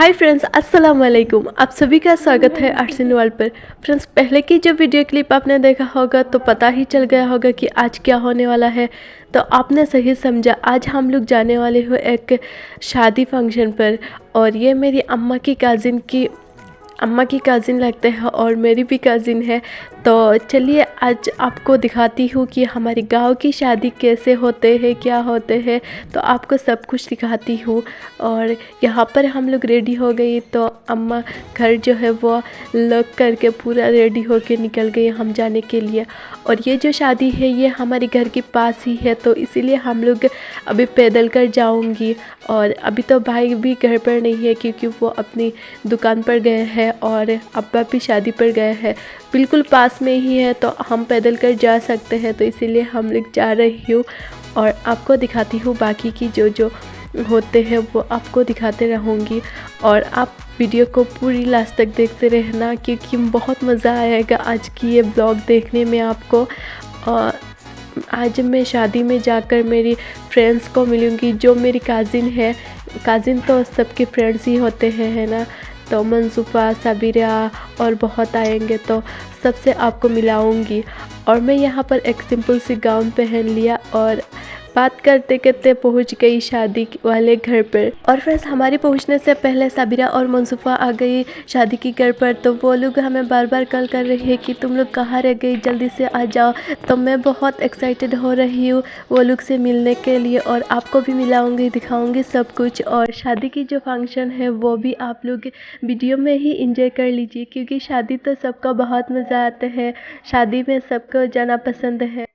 Hi friends, अस्सलाम वालेकुम। आप सभी का स्वागत है आर्ट्स वर्ल्ड पर। फ्रेंड्स, पहले की जो वीडियो क्लिप आपने देखा होगा तो पता ही चल गया होगा कि आज क्या होने वाला है। तो आपने सही समझा, आज हम लोग जाने वाले हो एक शादी फंक्शन पर। और ये मेरी अम्मा की कज़िन लगते हैं और मेरी भी कज़िन है। तो चलिए आज आपको दिखाती हूँ कि हमारे गांव की शादी कैसे होते हैं, क्या होते हैं। तो आपको सब कुछ दिखाती हूँ। और यहाँ पर हम लोग रेडी हो गई तो अम्मा घर जो है वो लॉक करके पूरा रेडी होके निकल गई हम जाने के लिए। और ये जो शादी है ये हमारे घर के पास ही है, तो इसीलिए हम लोग अभी पैदल कर जाऊंगी। और अभी तो भाई भी घर पर नहीं है क्योंकि वो अपनी दुकान पर गए हैं और अब्बा भी शादी पर गए हैं। बिल्कुल पास में ही है तो हम पैदल कर जा सकते हैं, तो इसीलिए हम लोग जा रही हूँ। और आपको दिखाती हूँ बाकी की जो होते हैं वो आपको दिखाते रहूँगी। और आप वीडियो को पूरी लास्ट तक देखते रहना क्योंकि बहुत मज़ा आएगा आज की ये ब्लॉग देखने में आपको। और आज मैं शादी में जाकर मेरी फ्रेंड्स को मिलूँगी जो मेरी कज़िन है। कज़िन तो सबके फ्रेंड्स ही होते हैं, है ना। तो मंसूफा, साबिरा और बहुत आएंगे तो सबसे आपको मिलाऊंगी। और मैं यहाँ पर एक सिंपल सी गाउन पहन लिया और बात करते करते पहुँच गई शादी वाले घर पर। और फ्रेंड्स, हमारे पहुँचने से पहले साबिरा और मंसूफा आ गई शादी की घर पर। तो वो लोग हमें बार बार कॉल कर रही है कि तुम लोग कहाँ रह गई, जल्दी से आ जाओ। तो मैं बहुत एक्साइटेड हो रही हूँ वो लोग से मिलने के लिए और आपको भी मिलाऊंगी, दिखाऊंगी सब कुछ। और शादी की जो फंक्शन है वो भी आप लोग वीडियो में ही इंजॉय कर लीजिए क्योंकि शादी तो सबका बहुत मज़ा आता है, शादी में सबको जाना पसंद है।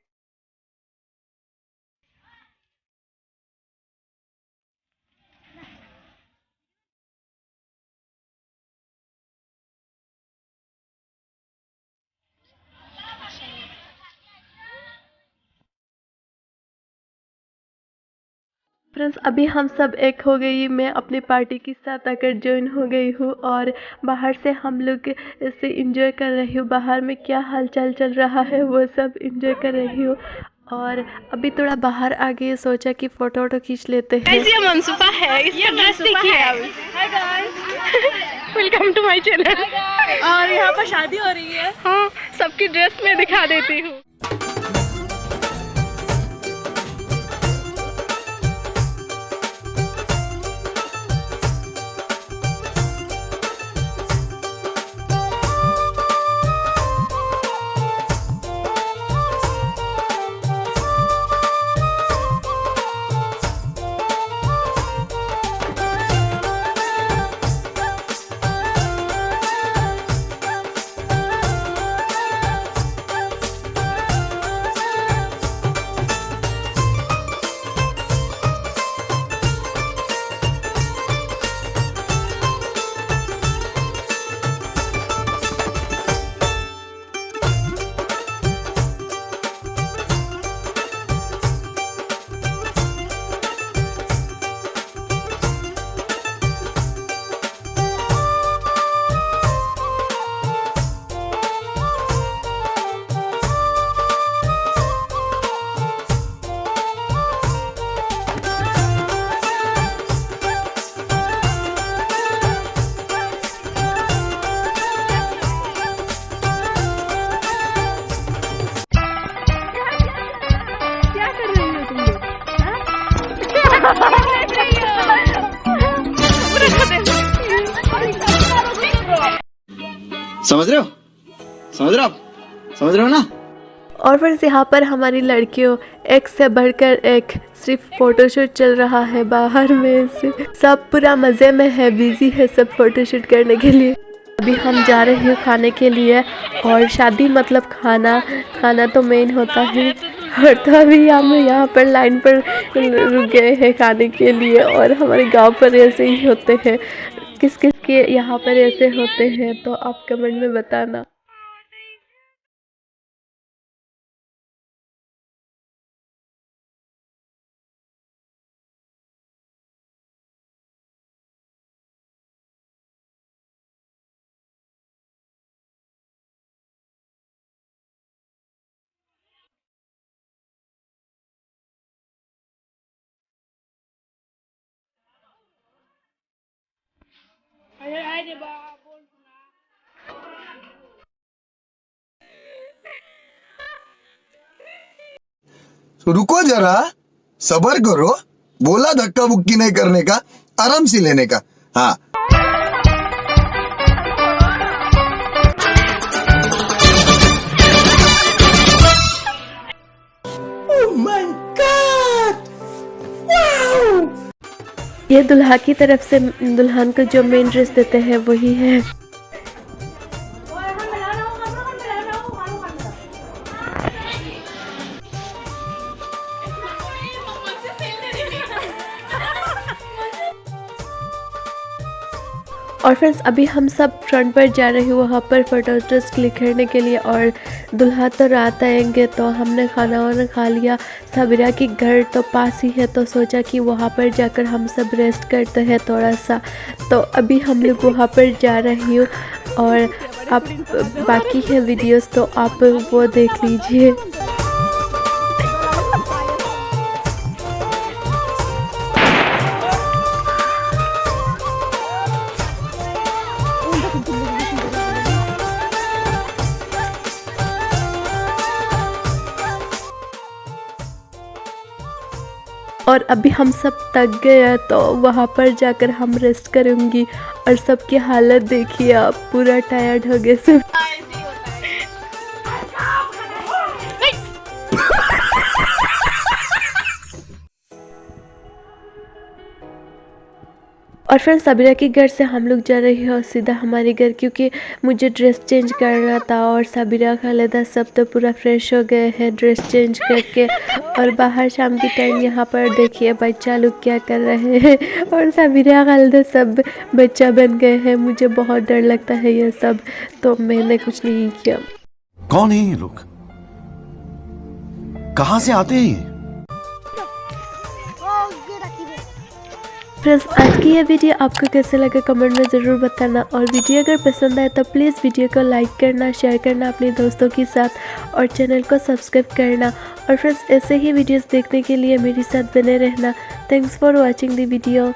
फ्रेंड्स, अभी हम सब एक हो गई, मैं अपनी पार्टी के साथ आकर ज्वाइन हो गई हूँ और बाहर से हम लोग इसे इंजॉय कर रही हूँ। बाहर में क्या हालचाल चल रहा है वो सब इंजॉय कर रही हूँ। और अभी थोड़ा बाहर आ गई, सोचा कि फोटो वोटो खींच लेते हैं। ये मंसूफा है, इसका ड्रेस देखिए आप। Hi guys, welcome to my channel. और यहाँ पर शादी हो रही है। हाँ, सबकी ड्रेस मैं दिखा देती हूँ। समझ रहे हो, समझ रहे हो आप, समझ रहे हो ना। और फिर यहाँ पर हमारी लड़कियों एक से बढ़कर एक सिर्फ फोटोशूट चल रहा है बाहर में से। सब पूरा मज़े में है, बिजी है सब फोटोशूट करने के लिए। अभी हम जा रहे हैं खाने के लिए और शादी मतलब खाना, खाना तो मेन होता है। और तो अभी हम यहाँ पर लाइन पर रुक गए हैं खाने के लिए। और हमारे गांव पर ऐसे ही होते हैं, किस किस के यहाँ पर ऐसे होते हैं तो आप कमेंट में बताना। रुको जरा, सबर करो। बोला धक्का बुक्की नहीं करने का, आराम से लेने का। हाँ, ये दुल्हा की तरफ से दुल्हन को जो मेन ड्रेस देते हैं वही है। और फ्रेंड्स अभी हम सब फ्रंट पर जा रहे हैं वहाँ पर फोटोज क्लिक करने के लिए, और दुल्हा तो रात आएंगे तो हमने खाना वाना खा लिया। साबिरा की घर तो पास ही है तो सोचा कि वहाँ पर जाकर हम सब रेस्ट करते हैं थोड़ा सा। तो अभी हम लोग वहाँ पर जा रही हूँ, और आप बाकी है वीडियोस तो आप वो देख लीजिए। और अभी हम सब थक गए हैं तो वहाँ पर जाकर हम रेस्ट करूँगी। और सबकी हालत देखिए आप, पूरा टायर्ड हो गए सब। और फिर साबिरा के घर से हम लोग जा रहे हैं और सीधा हमारे घर, क्योंकि मुझे ड्रेस चेंज करना था। और साबिरा खालिदा सब तो पूरा फ्रेश हो गए हैं ड्रेस चेंज करके। और बाहर शाम की टाइम यहाँ पर देखिए बच्चा लोग क्या कर रहे हैं, और साबिरा खालिदा सब बच्चा बन गए हैं। मुझे बहुत डर लगता है ये सब, तो मैंने कुछ नहीं किया। कौन है ये लोग, कहाँ से आते हैं ये? फ्रेंड्स आज की ये वीडियो आपको कैसे लगा कमेंट में ज़रूर बताना। और वीडियो अगर पसंद आए तो प्लीज़ वीडियो को लाइक करना, शेयर करना अपने दोस्तों के साथ, और चैनल को सब्सक्राइब करना। और फ्रेंड्स ऐसे ही वीडियोस देखने के लिए मेरे साथ बने रहना। Thanks for watching the video.